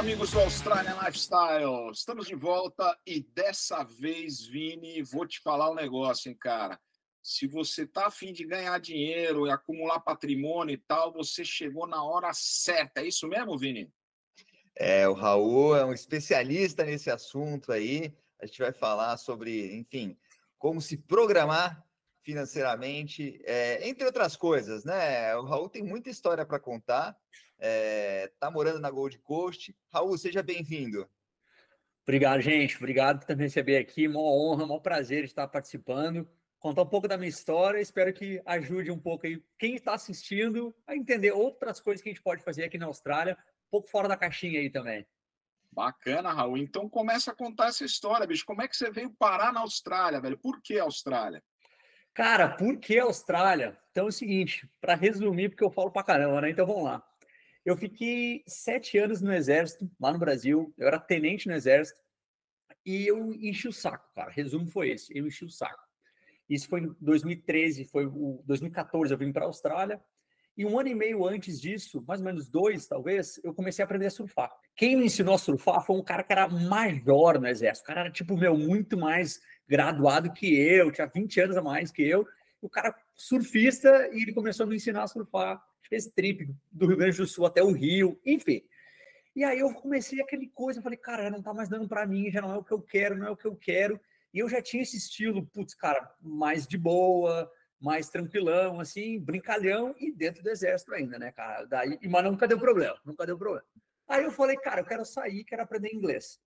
amigos do Australian Lifestyle, estamos de volta e dessa vez, Vini, vou te falar um negócio, hein, cara. Se você tá a fim de ganhar dinheiro e acumular patrimônio e tal, você chegou na hora certa. É isso mesmo, Vini? O Raul é um especialista nesse assunto aí. A gente vai falar sobre, enfim, como se programar financeiramente, entre outras coisas, né? O Raul tem muita história para contar. Tá morando na Gold Coast. Raul, seja bem-vindo. Obrigado, gente. Obrigado por me receber aqui. Uma honra, um prazer estar participando. Contar um pouco da minha história. Espero que ajude um pouco aí quem está assistindo a entender outras coisas que a gente pode fazer aqui na Austrália, um pouco fora da caixinha aí também. Bacana, Raul. Então começa a contar essa história, bicho. Como é que você veio parar na Austrália, velho? Por que Austrália? Cara, por que Austrália? Então é o seguinte, para resumir, porque eu falo pra caramba, né? Então vamos lá. Eu fiquei 7 anos no Exército, lá no Brasil. Eu era tenente no Exército. E eu enchi o saco, cara. Resumo foi esse. Eu enchi o saco. Isso foi em 2013, foi o 2014 eu vim para a Austrália. E um ano e meio antes disso, mais ou menos 2, talvez, eu comecei a aprender a surfar. Quem me ensinou a surfar foi um cara que era major no Exército. O cara era, tipo, muito mais graduado que eu, tinha 20 anos a mais que eu. O cara surfista e ele começou a me ensinar a surfar. Fez trip do Rio Grande do Sul até o Rio, enfim. E aí eu comecei aquele coisa, eu falei, cara, não tá mais dando para mim, já não é o que eu quero, não é o que eu quero. E eu já tinha esse estilo, putz, cara, mais de boa, mais tranquilão, assim, brincalhão e dentro do exército ainda, né, cara? Daí, mas nunca deu problema, nunca deu problema. Aí eu falei, cara, eu quero sair, quero aprender inglês.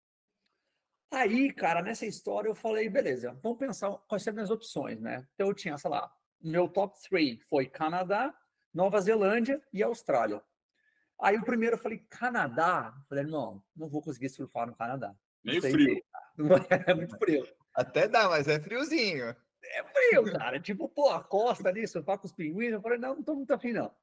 Aí, cara, nessa história eu falei, beleza, vamos pensar quais são as minhas opções, né? Então eu tinha, sei lá, meu top 3 foi Canadá, Nova Zelândia e Austrália. Aí o primeiro eu falei, Canadá? Eu falei, não vou conseguir surfar no Canadá. Meio frio. É muito frio. Até dá, mas é friozinho. É frio, cara. Tipo, pô, a costa ali, surfar com os pinguins. Eu falei, não tô muito afim, não.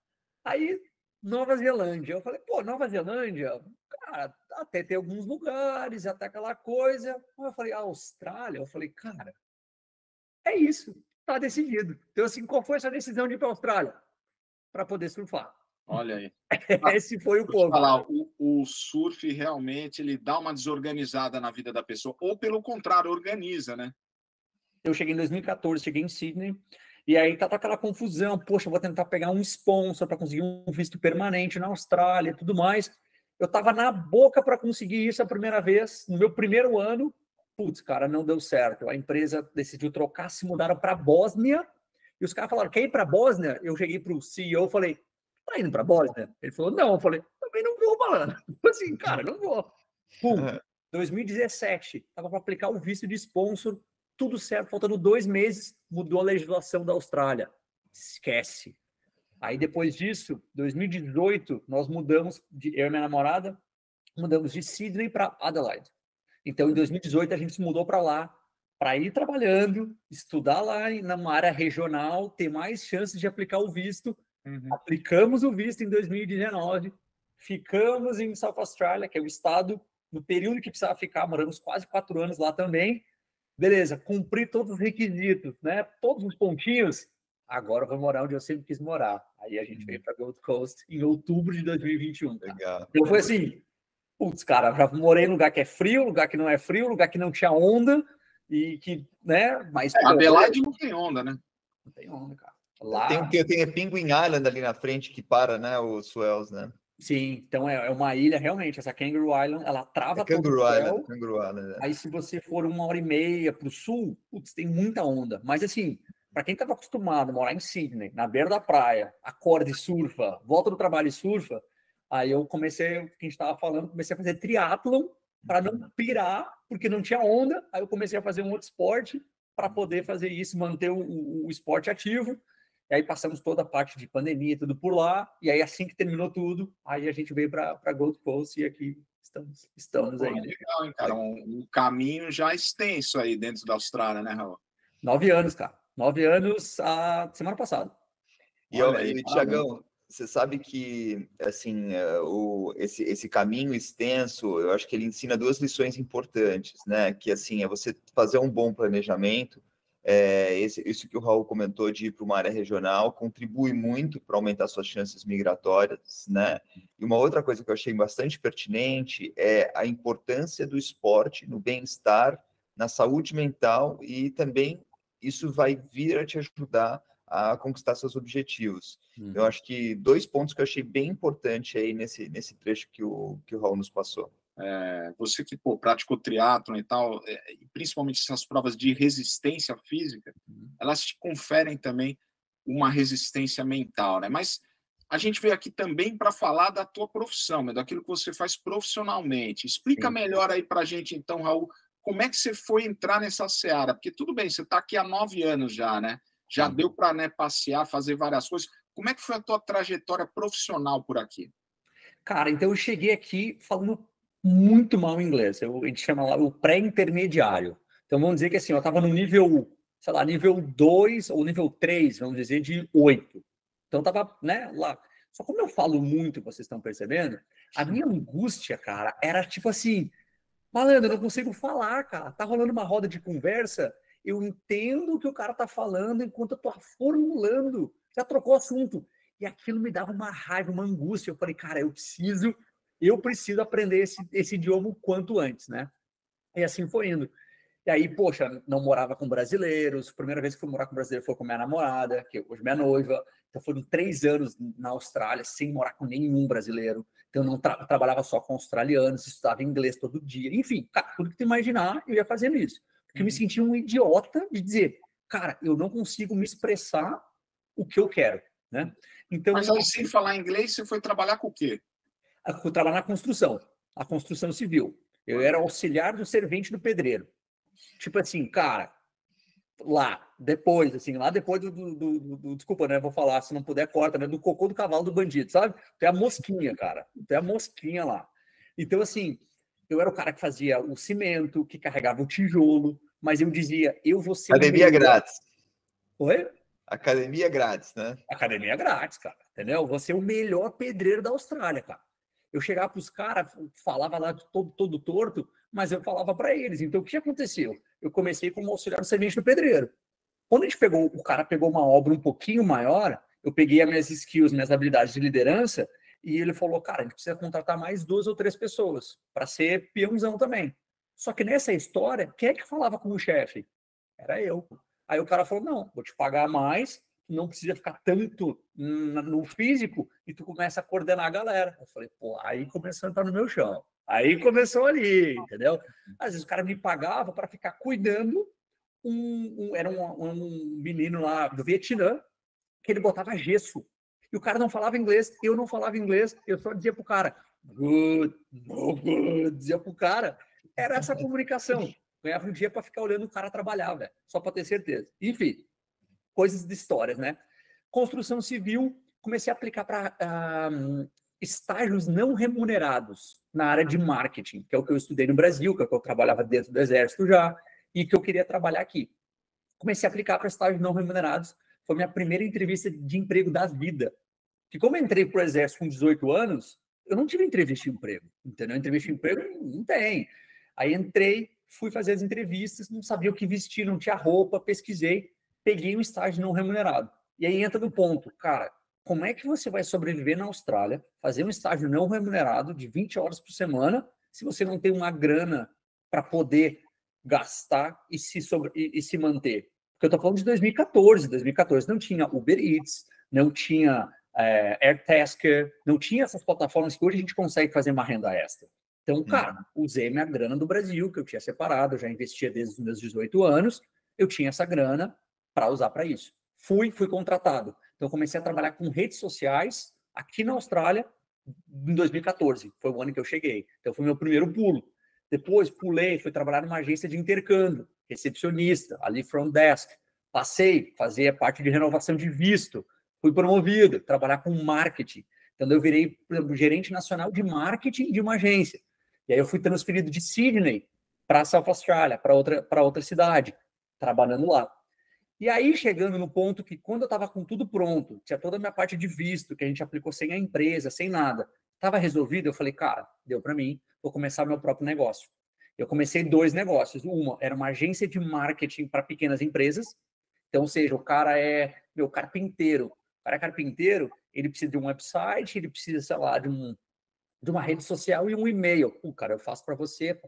Aí, Nova Zelândia. Eu falei, pô, Nova Zelândia, cara, até tem alguns lugares, até aquela coisa. Aí eu falei, Austrália? Eu falei, cara, é isso. Tá decidido. Então, assim, qual foi essa decisão de ir para a Austrália? Para poder surfar. Olha aí. Esse foi o Vou te ponto. falar, o surf realmente ele dá uma desorganizada na vida da pessoa, ou pelo contrário, organiza, né? Eu cheguei em 2014, cheguei em Sydney, e aí tá aquela confusão, poxa, eu vou tentar pegar um sponsor para conseguir um visto permanente na Austrália e tudo mais. Eu tava na boca para conseguir isso a primeira vez, no meu primeiro ano, putz, cara, não deu certo. A empresa decidiu trocar, se mudaram para Bósnia, e os caras falaram, quer ir para Bósnia? Eu cheguei pro CEO, falei, tá indo para Bósnia? Ele falou, não. Eu falei, também não vou, malandro. Assim, cara, não vou. Pum, 2017, tava para aplicar o visto de sponsor, tudo certo, faltando 2 meses, mudou a legislação da Austrália. Esquece. Aí depois disso, 2018, nós mudamos, eu e minha namorada, mudamos de Sydney para Adelaide. Então, em 2018, a gente se mudou para lá, para ir trabalhando, estudar lá numa área regional, ter mais chances de aplicar o visto. Aplicamos o visto em 2019, ficamos em South Australia, que é o estado, no período que precisava ficar, moramos quase 4 anos lá também. Beleza, cumpri todos os requisitos, né? Todos os pontinhos. Agora eu vou morar onde eu sempre quis morar. Aí a gente veio para Gold Coast em outubro de 2021. Legal. Então foi assim, putz, cara, já morei em lugar que é frio, lugar que não é frio, lugar que não tinha onda e que, né? Mas Adelaide não tem onda, né? Não tem onda, cara. Lá... Tem Penguin Island ali na frente que para, né? Os swells, né? Sim, então é uma ilha realmente. Essa Kangaroo Island, ela trava todo o céu. Kangaroo Island. Aí se você for 1h30 para o sul, putz, tem muita onda. Mas assim, para quem estava acostumado a morar em Sydney, na beira da praia, acorda e surfa, volta do trabalho e surfa, aí eu comecei, o que a gente estava falando, comecei a fazer triatlon para não pirar, porque não tinha onda. Aí eu comecei a fazer um outro esporte para poder fazer isso, manter o esporte ativo. E aí passamos toda a parte de pandemia, tudo por lá. E aí, assim que terminou tudo, aí a gente veio para Gold Coast e aqui estamos aí. Legal, hein, cara? Um caminho já extenso aí dentro da Austrália, né, Raul? 9 anos, cara. 9 anos a semana passada. E Tiagão, você sabe que assim, esse caminho extenso, eu acho que ele ensina 2 lições importantes, né? Que assim, é você fazer um bom planejamento, Isso que o Raul comentou de ir para uma área regional contribui muito para aumentar suas chances migratórias, né? E uma outra coisa que eu achei bastante pertinente é a importância do esporte no bem-estar, na saúde mental, e também isso vai vir a te ajudar a conquistar seus objetivos. Eu acho que 2 pontos que eu achei bem importante aí nesse trecho que o Raul nos passou. Você que praticou triatlon e tal, e principalmente essas provas de resistência física, elas te conferem também uma resistência mental, né? Mas a gente veio aqui também para falar da tua profissão, né? Daquilo que você faz profissionalmente. Explica melhor aí para a gente, então, Raul, como é que você foi entrar nessa seara? Porque tudo bem, você está aqui há 9 anos já, né? Já deu para, né, passear, fazer várias coisas. Como é que foi a tua trajetória profissional por aqui? Cara, então eu cheguei aqui falando muito mal inglês. A gente chama lá o pré-intermediário. Então vamos dizer que assim, eu estava no nível, sei lá, nível 2 ou nível 3, vamos dizer, de 8. Então eu estava, né, lá. Só como eu falo muito, vocês estão percebendo, a minha angústia, cara, era tipo assim, malandro, eu não consigo falar, cara. Tá rolando uma roda de conversa, eu entendo o que o cara tá falando enquanto eu tô formulando. Já trocou assunto. E aquilo me dava uma raiva, uma angústia. Eu falei, cara, eu preciso aprender esse idioma o quanto antes, né? E assim foi indo. E aí, poxa, não morava com brasileiros. A primeira vez que fui morar com brasileiro foi com minha namorada, que hoje é minha noiva. Então foram 3 anos na Austrália sem morar com nenhum brasileiro. Então eu não trabalhava só com australianos, estudava inglês todo dia. Enfim, cara, tudo que tu imaginar, eu ia fazendo isso. Porque eu me sentia um idiota de dizer, cara, eu não consigo me expressar o que eu quero, né? Então, mas aí, sem falar inglês, você foi trabalhar com o quê? Eu fui trabalhar na construção, a construção civil. Eu era auxiliar do servente do pedreiro. Tipo assim, cara, lá depois desculpa, né? Vou falar, se não puder, corta, né? Do cocô do cavalo do bandido, sabe? Tu é a mosquinha, cara. Tu é a mosquinha lá. Então, assim, eu era o cara que fazia o cimento, que carregava o tijolo, mas eu dizia, eu vou ser Academia grátis. Oi? Academia grátis, né? Academia grátis, cara. Entendeu? Vou ser o melhor pedreiro da Austrália, cara. Eu chegava para os caras, falava lá todo torto, mas eu falava para eles. Então, o que aconteceu? Eu comecei como auxiliar do servente do pedreiro. Quando o cara pegou uma obra um pouquinho maior, eu peguei as minhas skills, minhas habilidades de liderança, e ele falou, cara, a gente precisa contratar mais 2 ou 3 pessoas para ser peãozão também. Só que nessa história, quem é que falava com o chefe? Era eu. Aí o cara falou, não, vou te pagar mais, não precisa ficar tanto no físico, e tu começa a coordenar a galera. Eu falei, pô, aí começou a entrar no meu chão. Aí começou ali, entendeu? Às vezes o cara me pagava para ficar cuidando, era um menino lá do Vietnã, que ele botava gesso. E o cara não falava inglês, eu não falava inglês, eu só dizia pro cara, good, no good, dizia pro cara. Era essa comunicação. Ganhava um dia para ficar olhando o cara trabalhar, velho, só para ter certeza. Enfim, coisas de histórias, né? Construção civil, comecei a aplicar para estágios não remunerados na área de marketing, que é o que eu estudei no Brasil, que é o que eu trabalhava dentro do Exército já, e que eu queria trabalhar aqui. Comecei a aplicar para estágios não remunerados. Foi minha primeira entrevista de emprego da vida. Que como eu entrei para o Exército com 18 anos, eu não tive entrevista de emprego, entendeu? Entrevista de emprego não tem. Aí entrei, fui fazer as entrevistas, não sabia o que vestir, não tinha roupa, pesquisei, peguei um estágio não remunerado. E aí entra no ponto, cara, como é que você vai sobreviver na Austrália, fazer um estágio não remunerado de 20 horas por semana, se você não tem uma grana para poder gastar e se manter? Porque eu estou falando de 2014. 2014 não tinha Uber Eats, não tinha AirTasker, não tinha essas plataformas que hoje a gente consegue fazer uma renda extra. Então, cara, usei minha grana do Brasil, que eu tinha separado, eu já investia desde os meus 18 anos, eu tinha essa grana para usar para isso. Fui contratado. Então, comecei a trabalhar com redes sociais aqui na Austrália em 2014. Foi o ano que eu cheguei. Então, foi meu primeiro pulo. Depois, pulei, fui trabalhar numa agência de intercâmbio, recepcionista, ali front desk. Passei, fazia parte de renovação de visto. Fui promovido, trabalhar com marketing. Então, eu virei, por exemplo, gerente nacional de marketing de uma agência. E aí eu fui transferido de Sydney para South Australia, para outra cidade, trabalhando lá. E aí, chegando no ponto que, quando eu estava com tudo pronto, tinha toda a minha parte de visto, que a gente aplicou sem a empresa, sem nada, estava resolvido, eu falei, cara, deu para mim, vou começar meu próprio negócio. Eu comecei 2 negócios. Uma era uma agência de marketing para pequenas empresas. Então, ou seja, o cara é carpinteiro. O cara é carpinteiro, ele precisa de um website, ele precisa, sei lá, de uma rede social e um e-mail. Cara, eu faço para você,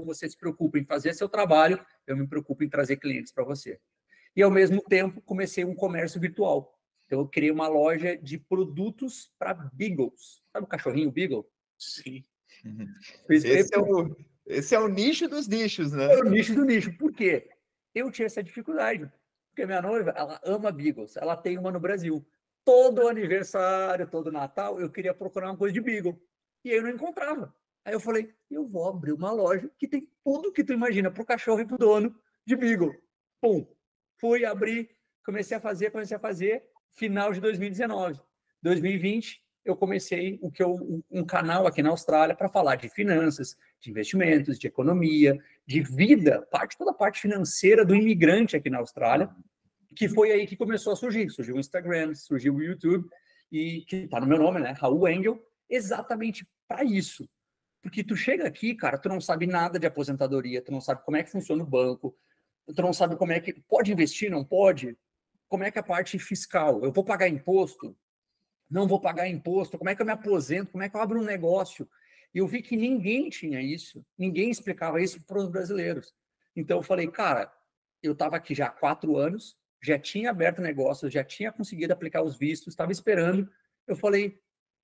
você se preocupa em fazer seu trabalho, eu me preocupo em trazer clientes para você. E, ao mesmo tempo, comecei um comércio virtual. Então, eu criei uma loja de produtos para Beagles. Sabe o cachorrinho Beagle? Sim. Esse é o nicho dos nichos, né? É o nicho do nicho. Por quê? Eu tinha essa dificuldade. Porque minha noiva, ela ama Beagles. Ela tem uma no Brasil. Todo aniversário, todo Natal, eu queria procurar uma coisa de Beagle. E aí eu não encontrava. Aí eu falei, eu vou abrir uma loja que tem tudo que tu imagina para o cachorro e para o dono de Beagle. Pum. Fui abrir, comecei a fazer. Final de 2019. 2020, eu comecei um canal aqui na Austrália para falar de finanças, de investimentos, de economia, de vida, toda a parte financeira do imigrante aqui na Austrália, que foi aí que começou a surgir. Surgiu o Instagram, surgiu o YouTube, e que está no meu nome, né? Raul Engel, exatamente para isso. Porque tu chega aqui, cara, tu não sabe nada de aposentadoria, tu não sabe como é que funciona o banco, tu não sabe como é que pode investir, não pode, como é que é a parte fiscal, eu vou pagar imposto, não vou pagar imposto, como é que eu me aposento, como é que eu abro um negócio. E eu vi que ninguém tinha isso, ninguém explicava isso para os brasileiros. Então eu falei, cara, eu estava aqui já há 4 anos, já tinha aberto negócio, já tinha conseguido aplicar os vistos, estava esperando. Eu falei,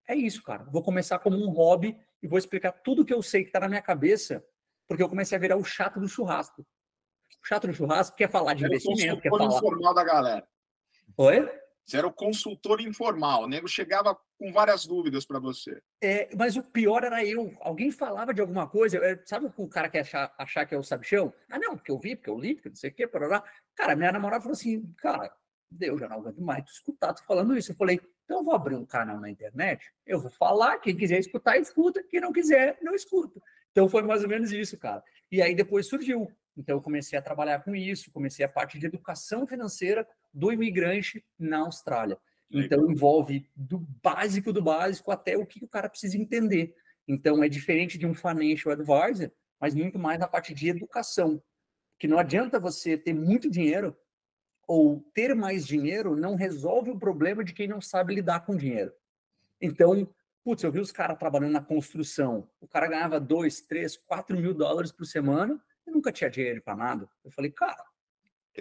é isso, cara, vou começar como um hobby e vou explicar tudo que eu sei que está na minha cabeça, porque eu comecei a virar o chato do churrasco. O chato do churrasco quer falar de investimento, quer falar... informal da galera. Oi? Você era o consultor informal, o nego chegava com várias dúvidas para você. Mas o pior era eu. Alguém falava de alguma coisa, sabe o cara que achar que é o sabichão? Ah, não, porque eu vi, porque eu li, porque não sei o quê, parará. Cara, minha namorada falou assim, cara, Deus, já não aguento mais tu escutar tu falando isso. Eu falei, então eu vou abrir um canal na internet, eu vou falar, quem quiser escutar, escuta, quem não quiser, não escuta. Então foi mais ou menos isso, cara. E aí depois surgiu. Então eu comecei a trabalhar com isso, comecei a parte de educação financeira do imigrante na Austrália. Então, envolve do básico até o que o cara precisa entender. Então, é diferente de um financial advisor, mas muito mais na parte de educação. Que não adianta você ter muito dinheiro ou ter mais dinheiro não resolve o problema de quem não sabe lidar com dinheiro. Então, eu vi os caras trabalhando na construção. O cara ganhava 2, 3, 4 mil dólares por semana e nunca tinha dinheiro para nada. Eu falei, cara,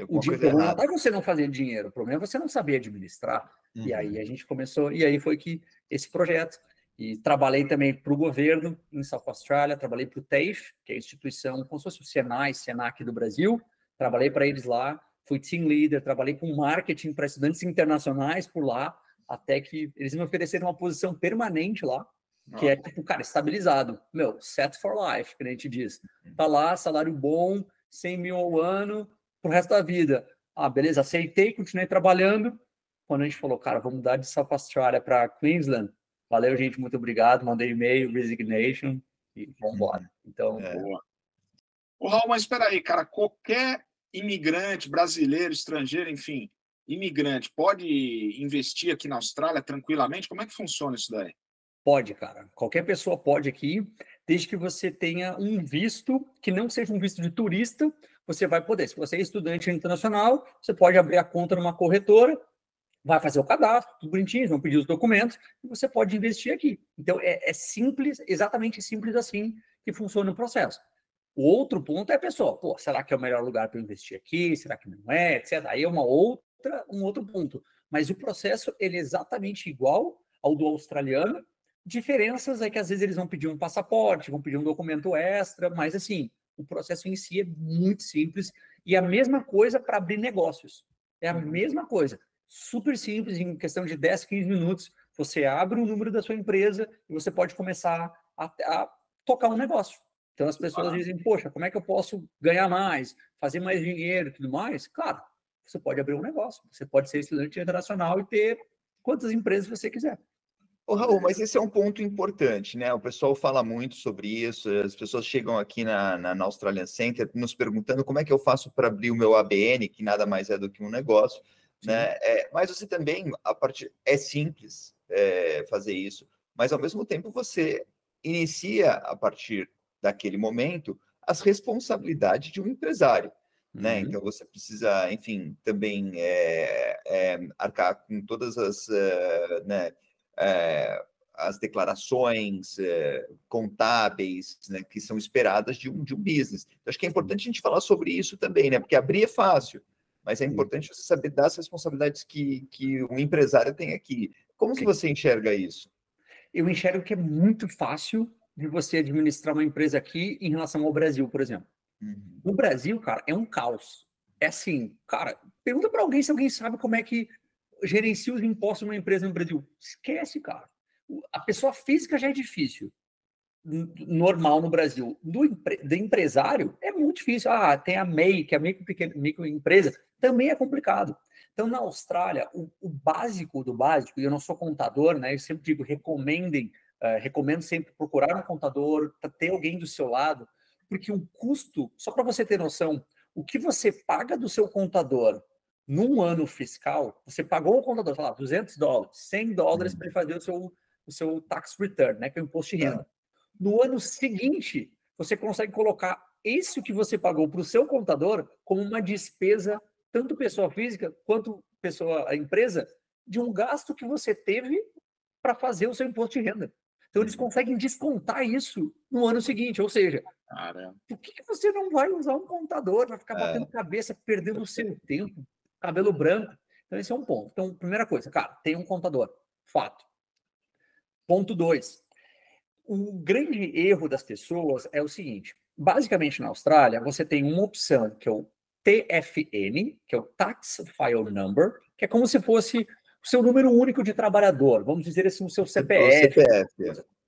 o problema não é você não fazer dinheiro, o problema é você não saber administrar. E aí a gente começou, e aí foi que esse projeto. E trabalhei também para o governo em South Australia, trabalhei para o TAFE, que é a instituição, como se fosse o Senai, Senac do Brasil, trabalhei para eles lá, fui team leader, trabalhei com marketing para estudantes internacionais por lá, até que eles me ofereceram uma posição permanente lá, que é tipo, cara, estabilizado. Set for life, que a gente diz. Tá lá, salário bom, 100 mil ao ano, pro resto da vida. Beleza, aceitei, continuei trabalhando. Quando a gente falou, cara, vamos mudar de South Australia para Queensland, valeu, gente, muito obrigado, mandei e-mail, resignation, e vamos embora. Então, boa. Ô, Raul, mas espera aí, cara, qualquer imigrante, brasileiro, estrangeiro, enfim, imigrante, pode investir aqui na Austrália tranquilamente? Como é que funciona isso daí? Pode, cara. Qualquer pessoa pode aqui, desde que você tenha um visto que não seja um visto de turista, você vai poder. Se você é estudante internacional, você pode abrir a conta numa corretora, vai fazer o cadastro, tudo bonitinho, vão pedir os documentos, e você pode investir aqui. Então, é simples, exatamente simples assim que funciona o processo. O outro ponto é a pessoa, será que é o melhor lugar para eu investir aqui? Será que não é? Etc. Aí é um outro ponto. Mas o processo, ele é exatamente igual ao do australiano. Diferenças é que às vezes eles vão pedir um passaporte, vão pedir um documento extra, mas assim, o processo em si é muito simples e a mesma coisa para abrir negócios. É a mesma coisa. Super simples, em questão de 10, 15 minutos, você abre o número da sua empresa e você pode começar a tocar um negócio. Então as pessoas dizem, poxa, como é que eu posso ganhar mais, fazer mais dinheiro e tudo mais? Claro, você pode abrir um negócio, você pode ser estudante internacional e ter quantas empresas você quiser. Ô, Raul, mas esse é um ponto importante, né? O pessoal fala muito sobre isso, as pessoas chegam aqui na Australian Center nos perguntando como é que eu faço para abrir o meu ABN, que nada mais é do que um negócio, né? Mas você também, é simples fazer isso, mas ao mesmo tempo você inicia, a partir daquele momento, as responsabilidades de um empresário, né? Então você precisa, enfim, também arcar com todas as, né, as declarações contábeis, né, que são esperadas de um business. Então, acho que é importante a gente falar sobre isso também, né? Porque abrir é fácil, mas é importante você saber das responsabilidades que um empresário tem aqui. Como que você enxerga isso? Eu enxergo que é muito fácil de você administrar uma empresa aqui em relação ao Brasil, por exemplo. No Brasil, cara, é um caos. É assim, cara, pergunta para alguém se alguém sabe como é que gerencia os impostos de uma empresa no Brasil. Esquece, cara. A pessoa física já é difícil. Normal no Brasil. Do empresário é muito difícil. Ah, tem a MEI, que é a microempresa, também é complicado. Então, na Austrália, o básico do básico, e eu não sou contador, né? Eu sempre digo, recomendo sempre procurar um contador, ter alguém do seu lado, porque o custo, só para você ter noção, o que você paga do seu contador num ano fiscal, você pagou o contador, sei lá, $200, $100 para ele fazer o seu tax return, né? Que é o imposto de renda. No ano seguinte, você consegue colocar isso que você pagou para o seu contador como uma despesa, tanto pessoa física quanto a empresa, de um gasto que você teve para fazer o seu imposto de renda. Então, eles conseguem descontar isso no ano seguinte. Ou seja, por que você não vai usar um contador? Vai ficar batendo cabeça, perdendo o seu tempo, cabelo branco. Então, esse é um ponto. Então, primeira coisa, cara, tem um contador. Fato. Ponto 2. O grande erro das pessoas é o seguinte: basicamente na Austrália, você tem uma opção que é o TFN, que é o Tax File Number, que é como se fosse o seu número único de trabalhador, vamos dizer assim, o seu CPF,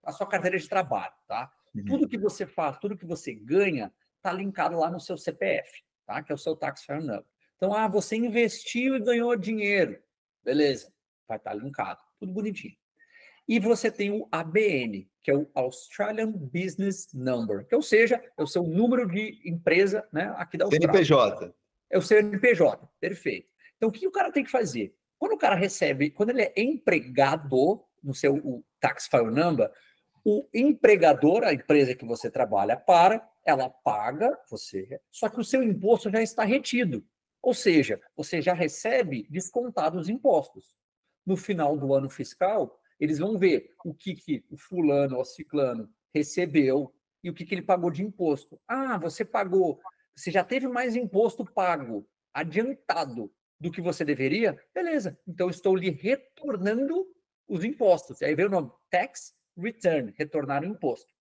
a sua carteira de trabalho, tá? Tudo que você faz, tudo que você ganha, está linkado lá no seu CPF, tá? Que é o seu Tax File Number. Então, você investiu e ganhou dinheiro, beleza, vai estar linkado, tudo bonitinho. E você tem o ABN, que é o Australian Business Number, que ou seja, é o seu número de empresa, né, aqui da Austrália. CNPJ. É o CNPJ, perfeito. Então, o que o cara tem que fazer? Quando o cara recebe, quando ele é empregado no seu Tax File Number, o empregador, a empresa que você trabalha ela paga você, só que o seu imposto já está retido. Ou seja, você já recebe descontado os impostos. No final do ano fiscal, eles vão ver o que o fulano ou ciclano recebeu e o que ele pagou de imposto. Ah, você já teve mais imposto pago, adiantado do que você deveria? Beleza, então estou lhe retornando os impostos. Aí vem o nome Tax Return, retornar o imposto.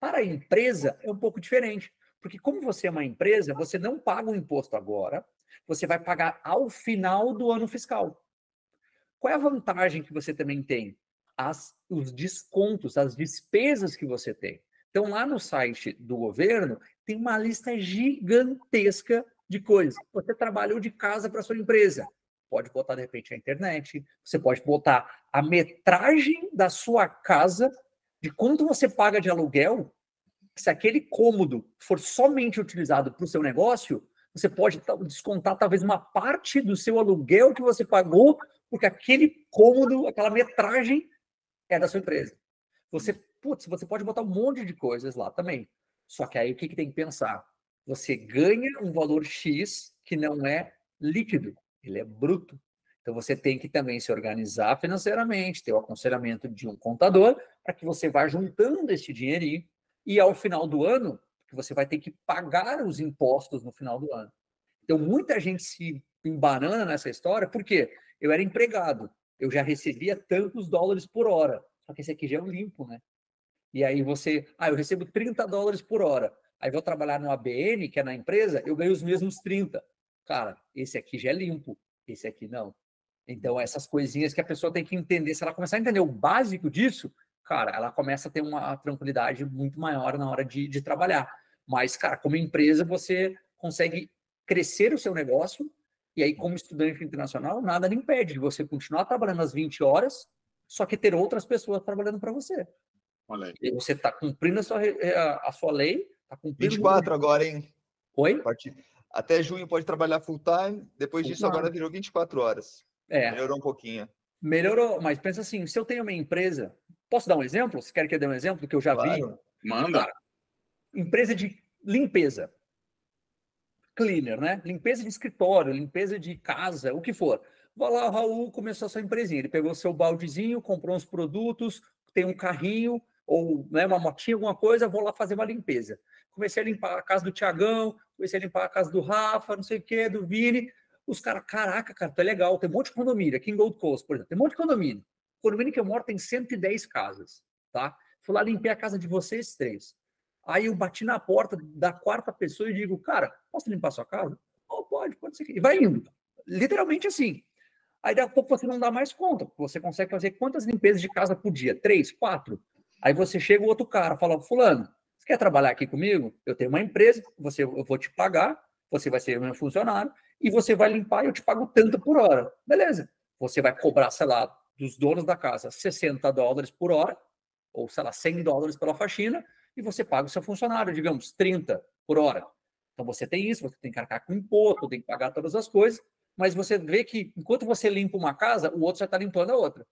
Para a empresa é um pouco diferente, porque como você é uma empresa, você não paga o imposto agora, você vai pagar ao final do ano fiscal. Qual é a vantagem que você também tem? Os descontos, as despesas que você tem. Então, lá no site do governo, tem uma lista gigantesca de coisas. Você trabalhou de casa para sua empresa. Pode botar, de repente, a internet. Você pode botar a metragem da sua casa, de quanto você paga de aluguel. Se aquele cômodo for somente utilizado para o seu negócio, você pode descontar talvez uma parte do seu aluguel que você pagou, porque aquele cômodo, aquela metragem é da sua empresa. Você pode botar um monte de coisas lá também. Só que aí o que tem que pensar? Você ganha um valor X que não é líquido, ele é bruto. Então você tem que também se organizar financeiramente, ter o aconselhamento de um contador, para que você vá juntando esse dinheirinho e ao final do ano, você vai ter que pagar os impostos no final do ano. Então muita gente se embanana nessa história, porque eu era empregado, eu já recebia tantos dólares por hora, só que esse aqui já é um limpo, né? E aí eu recebo $30 por hora, aí vou trabalhar no ABN, que é na empresa, eu ganho os mesmos 30. Cara, esse aqui já é limpo, esse aqui não. Então, essas coisinhas que a pessoa tem que entender, se ela começar a entender o básico disso, cara, ela começa a ter uma tranquilidade muito maior na hora de trabalhar. Mas, cara, como empresa, você consegue crescer o seu negócio, e aí, como estudante internacional, nada lhe impede de você continuar trabalhando as 20 horas, só que ter outras pessoas trabalhando para você. Olha aí. E você está cumprindo a sua lei, está cumprindo... 24 agora, hein? Oi? Até junho pode trabalhar full time, depois disso agora virou 24 horas. Melhorou um pouquinho. Melhorou, mas pensa assim, se eu tenho uma empresa... Posso dar um exemplo? Você quer que eu dê um exemplo que eu já vi? Manda. Cara, empresa de limpeza. Cleaner, né? Limpeza de escritório, limpeza de casa, o que for. Vai lá, o Raul começou a sua empresinha. Ele pegou seu baldezinho, comprou uns produtos, tem um carrinho ou, né, uma motinha, alguma coisa, vou lá fazer uma limpeza. Comecei a limpar a casa do Tiagão, comecei a limpar a casa do Rafa, não sei o quê, do Vini. Os caras, caraca, cara, tá legal. Tem um monte de condomínio aqui em Gold Coast, por exemplo. Tem um monte de condomínio. O condomínio que eu moro tem 110 casas, tá? Fui lá limpar a casa de vocês 3. Aí eu bati na porta da 4ª pessoa e digo, cara, posso limpar a sua casa? Oh, pode ser. E vai indo. Literalmente assim. Aí daqui a pouco você não dá mais conta. Você consegue fazer quantas limpezas de casa por dia? 3, 4. Aí você chega o outro cara, fala, fulano, você quer trabalhar aqui comigo? Eu tenho uma empresa, eu vou te pagar, você vai ser meu funcionário, e você vai limpar e eu te pago tanto por hora. Beleza. Você vai cobrar, sei lá, dos donos da casa, $60 por hora, ou, sei lá, $100 pela faxina, e você paga o seu funcionário, digamos, 30 por hora. Então você tem isso, você tem que arcar com imposto, tem que pagar todas as coisas, mas você vê que enquanto você limpa uma casa, o outro já está limpando a outra.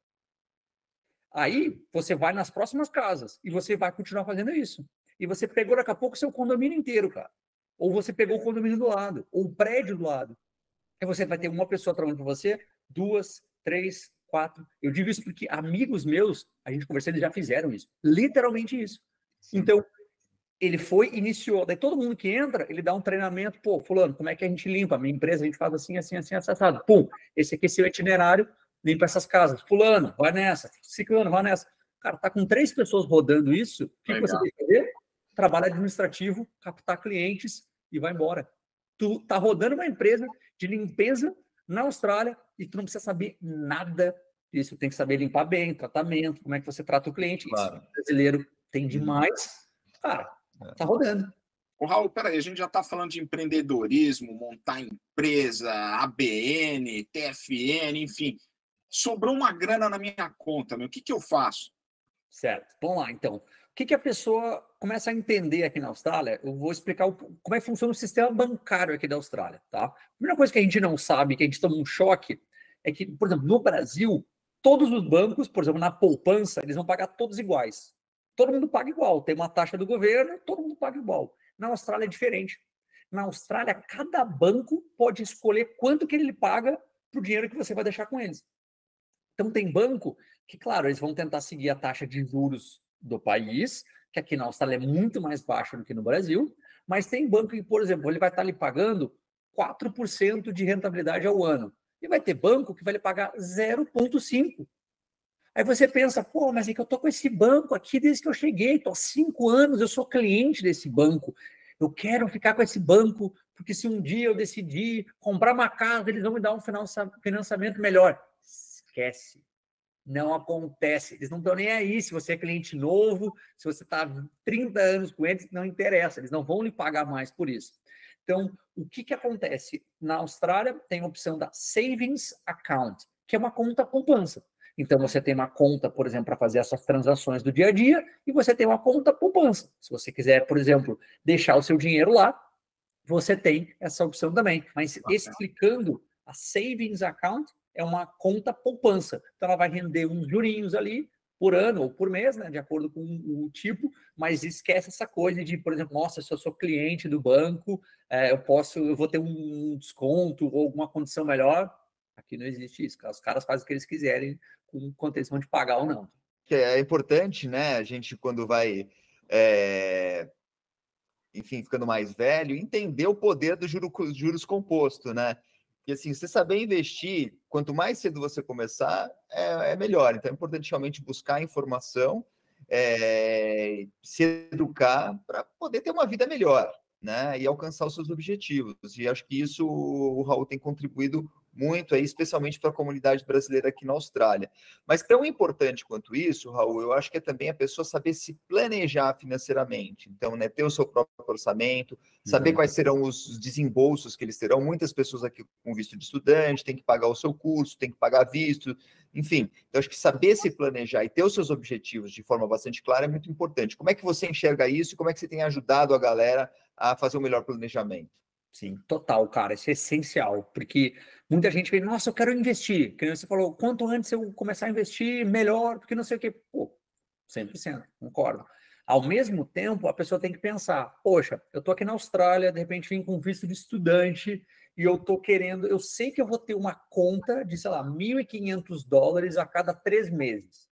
Aí você vai nas próximas casas e você vai continuar fazendo isso. E você pegou daqui a pouco o seu condomínio inteiro, cara. Ou você pegou o condomínio do lado, ou o prédio do lado. E você vai ter uma pessoa trabalhando para você, 2, 3, 4. Eu digo isso porque amigos meus, a gente conversando, eles já fizeram isso. Literalmente isso. Sim. Então, ele iniciou. Daí todo mundo que entra, ele dá um treinamento. Pô, fulano, como é que a gente limpa? A minha empresa, a gente faz assim, assim, assim, assado. Pum, esse aqui é seu itinerário, limpa essas casas. Fulano, vai nessa. Ciclano, vai nessa. Cara, tá com 3 pessoas rodando isso. O que você tem que fazer? Trabalho administrativo, captar clientes e vai embora. Tu tá rodando uma empresa de limpeza na Austrália e tu não precisa saber nada disso. Tem que saber limpar bem, tratamento, como é que você trata o cliente. Claro. Isso o brasileiro tem demais. Cara, tá rodando. Ô, Raul, peraí, a gente já está falando de empreendedorismo, montar empresa, ABN, TFN, enfim. Sobrou uma grana na minha conta, meu. O que eu faço? Certo. Vamos lá, então. O que a pessoa começa a entender aqui na Austrália? Eu vou explicar como é que funciona o sistema bancário aqui da Austrália, tá? A primeira coisa que a gente não sabe, que a gente toma um choque, é que, por exemplo, no Brasil, todos os bancos, por exemplo, na poupança, eles vão pagar todos iguais. Todo mundo paga igual. Tem uma taxa do governo, todo mundo paga igual. Na Austrália é diferente. Na Austrália, cada banco pode escolher quanto que ele paga para o dinheiro que você vai deixar com eles. Então, tem banco que, claro, eles vão tentar seguir a taxa de juros do país, que aqui na Austrália é muito mais baixa do que no Brasil, mas tem banco que, por exemplo, ele vai estar lhe pagando 4% de rentabilidade ao ano. E vai ter banco que vai lhe pagar 0,5%. Aí você pensa, pô, mas é que eu tô com esse banco aqui desde que eu cheguei, tô há 5 anos, eu sou cliente desse banco. Eu quero ficar com esse banco, porque se um dia eu decidir comprar uma casa, eles vão me dar um financiamento melhor. Esquece. Não acontece. Eles não estão nem aí se você é cliente novo, se você está há 30 anos com eles, não interessa. Eles não vão lhe pagar mais por isso. Então, o que acontece? Na Austrália, tem a opção da Savings Account, que é uma conta poupança. Então, você tem uma conta, por exemplo, para fazer essas transações do dia a dia, e você tem uma conta poupança. Se você quiser, por exemplo, deixar o seu dinheiro lá, você tem essa opção também. Mas explicando, a Savings Account é uma conta poupança. Então, ela vai render uns jurinhos ali por ano ou por mês, né, de acordo com o tipo, mas esquece essa coisa de, por exemplo, nossa, se eu sou cliente do banco, eu vou ter um desconto ou alguma condição melhor. Aqui não existe isso. Os caras fazem o que eles quiserem com condição de pagar ou não. Que é importante, né? A gente, quando vai, enfim, ficando mais velho, entender o poder dos juros compostos, né? E assim, você saber investir, quanto mais cedo você começar, é melhor. Então é importante realmente buscar informação, se educar para poder ter uma vida melhor, né? E alcançar os seus objetivos. E acho que isso o Raul tem contribuído muito aí, especialmente para a comunidade brasileira aqui na Austrália. Mas tão importante quanto isso, Raul, eu acho que é também a pessoa saber se planejar financeiramente. Então, né, ter o seu próprio orçamento, saber quais serão os desembolsos que eles terão. Muitas pessoas aqui com visto de estudante, tem que pagar o seu curso, tem que pagar visto, enfim. Então, acho que saber se planejar e ter os seus objetivos de forma bastante clara é muito importante. Como é que você enxerga isso e como é que você tem ajudado a galera a fazer um melhor planejamento? Sim, total, cara, isso é essencial, porque muita gente vem, nossa, eu quero investir, que você falou, quanto antes eu começar a investir, melhor, porque não sei o quê. Pô, 100%, concordo. Ao mesmo tempo, a pessoa tem que pensar, poxa, eu estou aqui na Austrália, de repente vim com visto de estudante e eu estou querendo, eu sei que eu vou ter uma conta de, sei lá, $1.500 a cada 3 meses.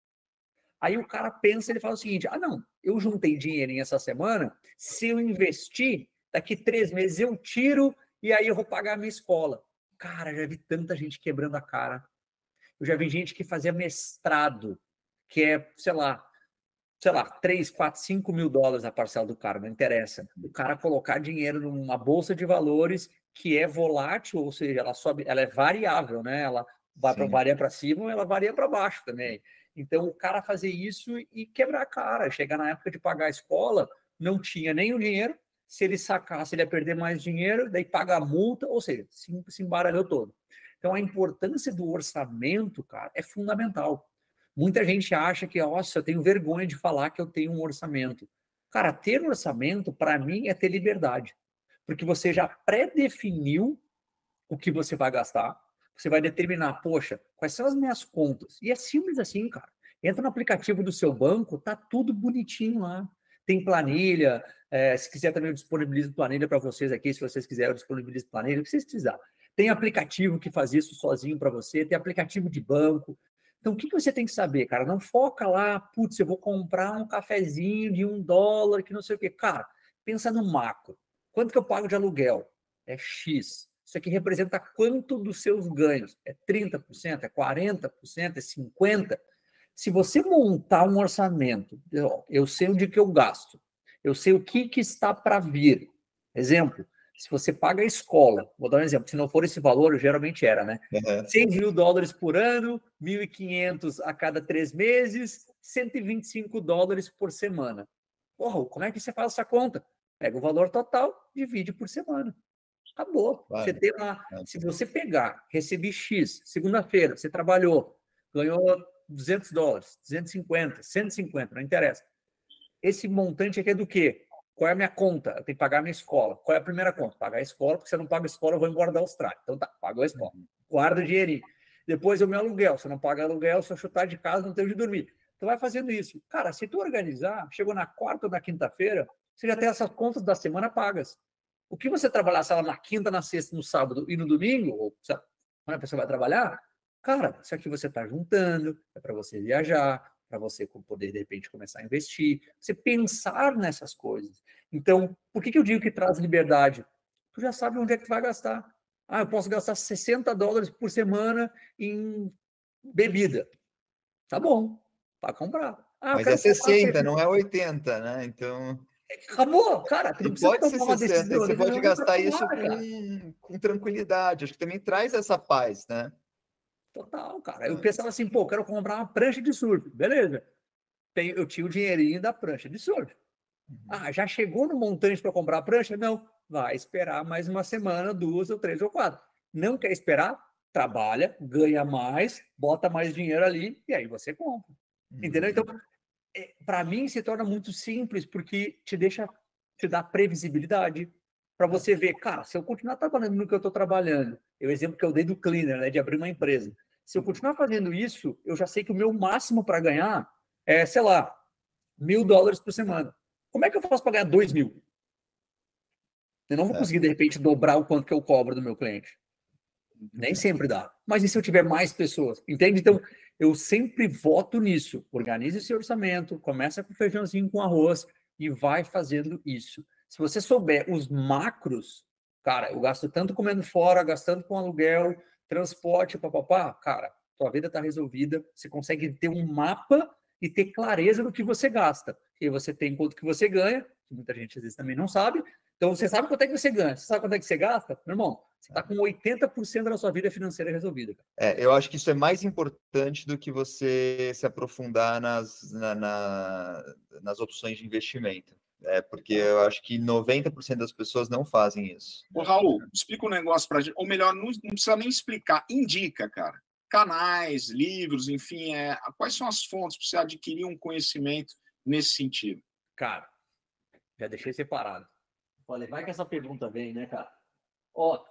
Aí o cara pensa, ele fala o seguinte, não, eu juntei dinheirinho essa semana, se eu investir, daqui 3 meses eu tiro e aí eu vou pagar a minha escola. Cara, já vi tanta gente quebrando a cara. Eu já vi gente que fazia mestrado, que é, sei lá, 3, 4, 5 mil dólares a parcela do cara, não interessa. O cara colocar dinheiro numa bolsa de valores que é volátil, ou seja, ela sobe, ela é variável, né? Ela varia para cima ou ela varia para baixo também. Então, o cara fazer isso e quebrar a cara, chegar na época de pagar a escola, não tinha nem o dinheiro, se ele sacasse, ele ia perder mais dinheiro, daí paga a multa, ou seja, se embaralhou todo. Então, a importância do orçamento, cara, é fundamental. Muita gente acha que, nossa, eu tenho vergonha de falar que eu tenho um orçamento. Cara, ter um orçamento, para mim, é ter liberdade. Porque você já pré-definiu o que você vai gastar, você vai determinar, poxa, quais são as minhas contas? E é simples assim, cara. Entra no aplicativo do seu banco, tá tudo bonitinho lá. Tem planilha, se quiser também eu disponibilizo planilha para vocês aqui, se vocês quiserem eu disponibilizo planilha, o que vocês precisarem. Tem aplicativo que faz isso sozinho para você, tem aplicativo de banco. Então, o que você tem que saber, cara? Não foca lá, putz, eu vou comprar um cafezinho de $1, que não sei o quê. Cara, pensa no macro. Quanto que eu pago de aluguel? É X. Isso aqui representa quanto dos seus ganhos? É 30%? É 40%? É 50%? Se você montar um orçamento, eu sei onde que eu gasto, eu sei o que está para vir. Exemplo, se você paga a escola, vou dar um exemplo, se não for esse valor, geralmente era, né? $100 mil por ano, 1.500 a cada 3 meses, $125 por semana. Porra, como é que você faz essa conta? Pega o valor total, divide por semana. Acabou. Vai. Você tem lá, se você pegar, recebi X, segunda-feira, você trabalhou, ganhou $200, 250, 150, não interessa. Esse montante aqui é do quê? Qual é a minha conta? Eu tenho que pagar a minha escola. Qual é a primeira conta? Pagar a escola, porque se eu não pago a escola, eu vou embora da Austrália. Então tá, pago a escola. Guarda o dinheirinho. Depois o meu aluguel. Se eu não pagar aluguel, se eu chutar de casa, não tenho de dormir. Então vai fazendo isso. Cara, se tu organizar, chegou na quarta ou na quinta-feira, você já tem essas contas da semana pagas. O que você trabalhar, sei lá, na quinta, na sexta, no sábado e no domingo, ou quando a pessoa vai trabalhar, cara, isso aqui você está juntando, é para você viajar, para você poder, de repente, começar a investir, você pensar nessas coisas. Então, por que eu digo que traz liberdade? Tu já sabe onde é que tu vai gastar. Eu posso gastar $60 por semana em bebida. Tá bom, para comprar. Mas é 60, não é 80, né? Então... Acabou, cara. Tu não pode ser 60, você pode gastar isso com tranquilidade. Acho que também traz essa paz, né? Total, cara. Eu pensava assim, pô, quero comprar uma prancha de surf. Beleza. Eu tinha o dinheirinho da prancha de surf. Já chegou no montante para comprar a prancha? Não. Vai esperar mais uma semana, 2 ou 3 ou 4. Não quer esperar? Trabalha, ganha mais, bota mais dinheiro ali e aí você compra. Entendeu? Então, para mim, se torna muito simples porque te dá previsibilidade para você ver, cara, se eu continuar trabalhando no que eu estou trabalhando, é o exemplo que eu dei do cleaner, né, de abrir uma empresa. Se eu continuar fazendo isso, eu já sei que o meu máximo para ganhar é, sei lá, $1.000 por semana. Como é que eu faço para ganhar 2 mil? Eu não vou conseguir, de repente, dobrar o quanto que eu cobro do meu cliente. Nem sempre dá. Mas e se eu tiver mais pessoas? Entende? Então, eu sempre voto nisso. Organize esse orçamento, começa com feijãozinho com arroz e vai fazendo isso. Se você souber os macros, cara, eu gasto tanto comendo fora, gastando com aluguel, transporte, papapá, cara, tua vida está resolvida. Você consegue ter um mapa e ter clareza do que você gasta. E você tem quanto que você ganha, que muita gente às vezes também não sabe. Então, você sabe quanto é que você ganha, você sabe quanto é que você gasta? Meu irmão, você está com 80% da sua vida financeira resolvida. Eu acho que isso é mais importante do que você se aprofundar nas opções de investimento. Porque eu acho que 90% das pessoas não fazem isso. Ô, Raul, explica um negócio para a gente. Ou melhor, não precisa nem explicar, indica, cara. Canais, livros, enfim, quais são as fontes para você adquirir um conhecimento nesse sentido? Cara, já deixei separado. Falei, vai que essa pergunta vem, né, cara? Ó,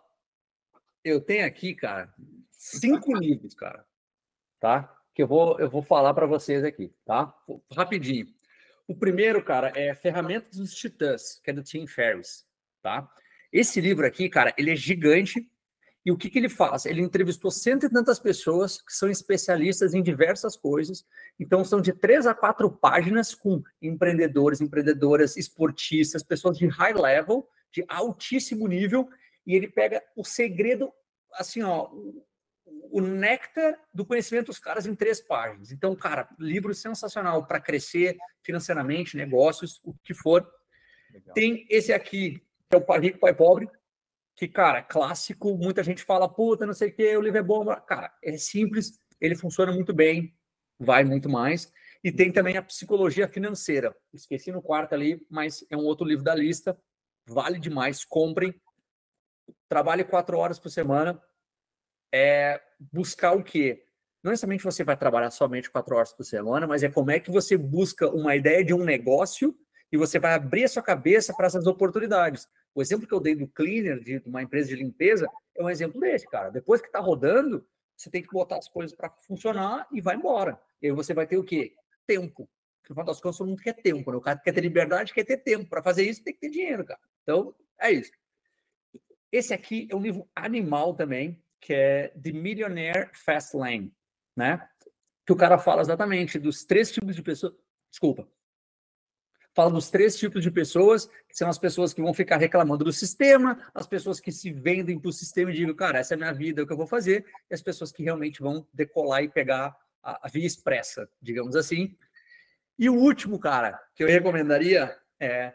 eu tenho aqui, cara, 5 livros, cara, tá? Que eu vou falar para vocês aqui, tá? Rapidinho. O primeiro, cara, é Ferramentas dos Titãs, que é do Tim Ferriss, tá? Esse livro aqui, cara, ele é gigante. E o que ele faz? Ele entrevistou cento e tantas pessoas que são especialistas em diversas coisas. Então, são de 3 a 4 páginas com empreendedores, empreendedoras, esportistas, pessoas de high level, de altíssimo nível. E ele pega o segredo, assim, ó, o néctar do conhecimento dos caras em 3 páginas. Então, cara, livro sensacional para crescer financeiramente, negócios, o que for. Legal. Tem esse aqui, que é o Pai Rico, Pai Pobre, que, cara, clássico, muita gente fala, puta, não sei o que, o livro é bom. Cara, é simples, ele funciona muito bem, vai muito mais. E tem também a Psicologia Financeira. Esqueci no quarto ali, mas é um outro livro da lista. Vale demais, comprem. Trabalhe 4 horas por semana. Buscar o quê? Não necessariamente você vai trabalhar somente 4 horas por semana, mas é como é que você busca uma ideia de um negócio e você vai abrir a sua cabeça para essas oportunidades. O exemplo que eu dei do cleaner, de uma empresa de limpeza, é um exemplo desse, cara. Depois que está rodando, você tem que botar as coisas para funcionar e vai embora. E aí você vai ter o quê? Tempo. Porque no final das contas, todo mundo quer tempo. Né? O cara quer ter liberdade, quer ter tempo. Para fazer isso, tem que ter dinheiro, cara. Então, é isso. Esse aqui é um livro animal também, que é The Millionaire Fast Lane, né? Que o cara fala exatamente dos 3 tipos de pessoas... Desculpa. Fala dos 3 tipos de pessoas, que são as pessoas que vão ficar reclamando do sistema, as pessoas que se vendem para o sistema e digam, cara, essa é a minha vida, é o que eu vou fazer, e as pessoas que realmente vão decolar e pegar a via expressa, digamos assim. E o último, cara, que eu recomendaria é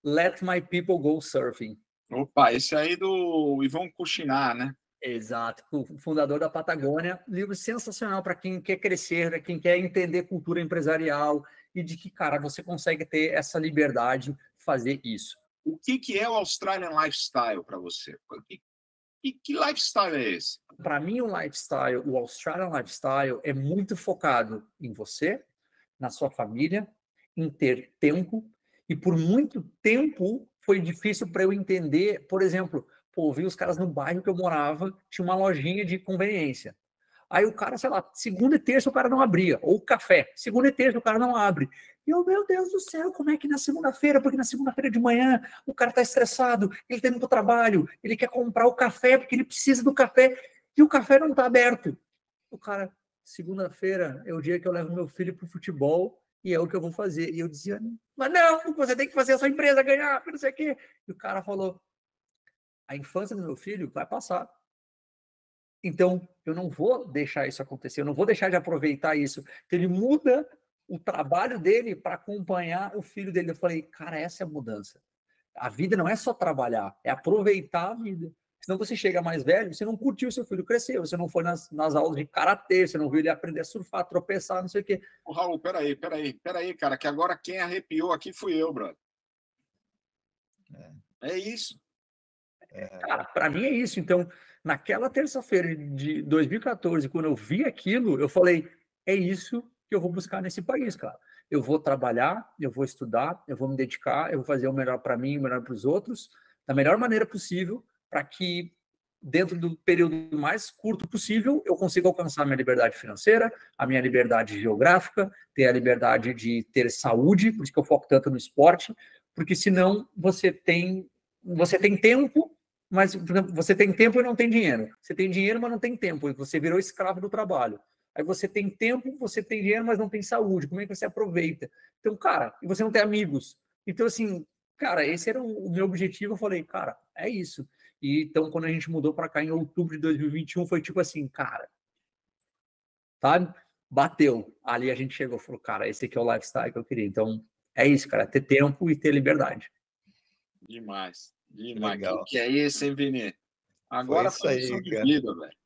Let My People Go Surfing. Opa, esse aí do Yvon Chouinard, né? Exato, o fundador da Patagônia, livro sensacional para quem quer crescer, para quem quer entender cultura empresarial e de que, cara, você consegue ter essa liberdade de fazer isso. O que é o Australian Lifestyle para você? Que lifestyle é esse? Para mim, o Australian Lifestyle é muito focado em você, na sua família, em ter tempo, e por muito tempo foi difícil para eu entender, por exemplo, vi os caras no bairro que eu morava, tinha uma lojinha de conveniência. Aí o cara, sei lá, segunda e terça o cara não abria, ou café, segunda e terça o cara não abre. E eu, meu Deus do céu, como é que na segunda-feira, porque na segunda-feira de manhã o cara tá estressado, ele tem muito trabalho, ele quer comprar o café porque ele precisa do café, e o café não tá aberto. O cara, segunda-feira é o dia que eu levo meu filho pro futebol e é o que eu vou fazer. E eu dizia, mas não, você tem que fazer a sua empresa ganhar, não sei o quê. E o cara falou, a infância do meu filho vai passar. Então, eu não vou deixar isso acontecer, eu não vou deixar de aproveitar isso. Então, ele muda o trabalho dele para acompanhar o filho dele. Eu falei, cara, essa é a mudança. A vida não é só trabalhar, é aproveitar a vida. Senão você chega mais velho, você não curtiu o seu filho crescer, você não foi nas aulas de karatê, você não viu ele aprender a surfar, tropeçar, não sei o quê. Ô, Raul, peraí, cara, que agora quem arrepiou aqui fui eu, brother. É isso. Cara, para mim é isso. Então, naquela terça-feira de 2014, quando eu vi aquilo, eu falei, é isso que eu vou buscar nesse país, cara. Eu vou trabalhar, eu vou estudar, eu vou me dedicar, eu vou fazer o melhor para mim, o melhor para os outros, da melhor maneira possível, para que dentro do período mais curto possível eu consiga alcançar a minha liberdade financeira, a minha liberdade geográfica, ter a liberdade de ter saúde, por isso que eu foco tanto no esporte, porque senão você tem tempo, mas você tem tempo e não tem dinheiro. Você tem dinheiro, mas não tem tempo, e você virou escravo do trabalho. Aí você tem tempo, você tem dinheiro, mas não tem saúde. Como é que você aproveita? Então, cara, e você não tem amigos. Então, assim, cara, esse era o meu objetivo. Eu falei, cara, é isso. E então, quando a gente mudou para cá em outubro de 2021, foi tipo assim, cara, sabe? Bateu. Ali a gente chegou e falou, cara, esse aqui é o lifestyle que eu queria. Então, é isso, cara, ter tempo e ter liberdade. Demais. Legal. Que é esse, hein, Vini? Agora foi isso aí, de cara. vida, velho.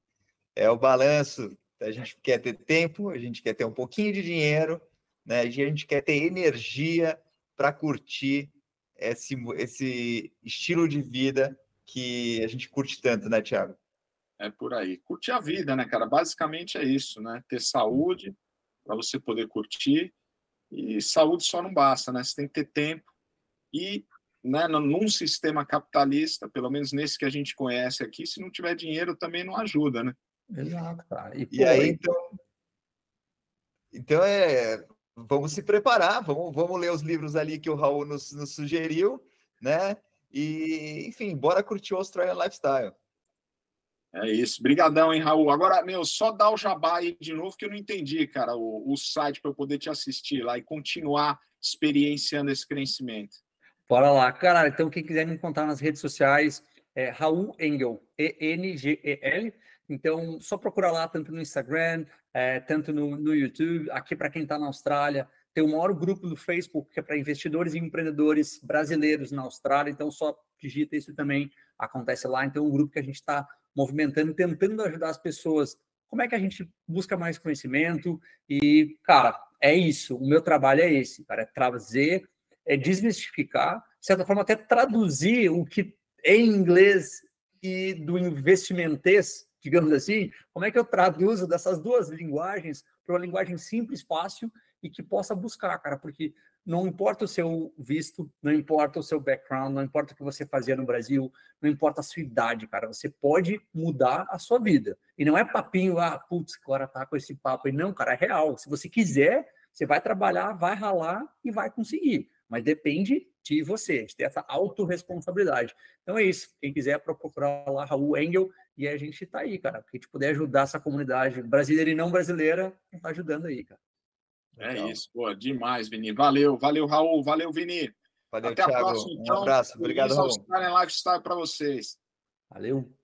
É o balanço. A gente quer ter tempo, a gente quer ter um pouquinho de dinheiro, né? A gente quer ter energia para curtir esse estilo de vida que a gente curte tanto, né, Thiago? É por aí. Curtir a vida, né, cara? Basicamente é isso, né? Ter saúde para você poder curtir. E saúde só não basta, né? Você tem que ter tempo. E, né, num sistema capitalista, pelo menos nesse que a gente conhece aqui, se não tiver dinheiro também não ajuda, né? Exato, cara. E aí, então vamos se preparar, vamos ler os livros ali que o Raul nos sugeriu, né? E, enfim, bora curtir o Australian Lifestyle. É isso. Brigadão, hein, Raul? Agora, só dá o jabá aí de novo, que eu não entendi, cara, o site para eu poder te assistir lá e continuar experienciando esse crescimento. Bora lá. Cara, então quem quiser me encontrar nas redes sociais, é Raul Engel, Engel. Então, só procurar lá, tanto no Instagram, tanto no YouTube. Aqui, para quem está na Austrália, tem o maior grupo do Facebook, que é para investidores e empreendedores brasileiros na Austrália. Então, só digita isso também, acontece lá. Então, é um grupo que a gente está movimentando, tentando ajudar as pessoas. Como é que a gente busca mais conhecimento? E, cara, é isso. O meu trabalho é esse, cara, é trazer, desmistificar, de certa forma, até traduzir o que em inglês e do investimentês, digamos assim, como é que eu traduzo dessas duas linguagens para uma linguagem simples, fácil e que possa buscar, cara, porque não importa o seu visto, não importa o seu background, não importa o que você fazia no Brasil, não importa a sua idade, cara, você pode mudar a sua vida. E não é papinho, putz, agora tá com esse papo aí. Não, cara, é real. Se você quiser, você vai trabalhar, vai ralar e vai conseguir. Mas depende de você, de ter essa autorresponsabilidade. Então é isso. Quem quiser procurar lá, Raul Engel, e a gente tá aí, cara. Quem a gente puder ajudar essa comunidade brasileira e não brasileira, tá ajudando aí, cara. É isso, pô, demais, Vini. Valeu, Raul, valeu, Vini. Valeu, até Thiago. a próxima, então. Um abraço. Obrigado, Raul. Australian Lifestyle para vocês. Valeu.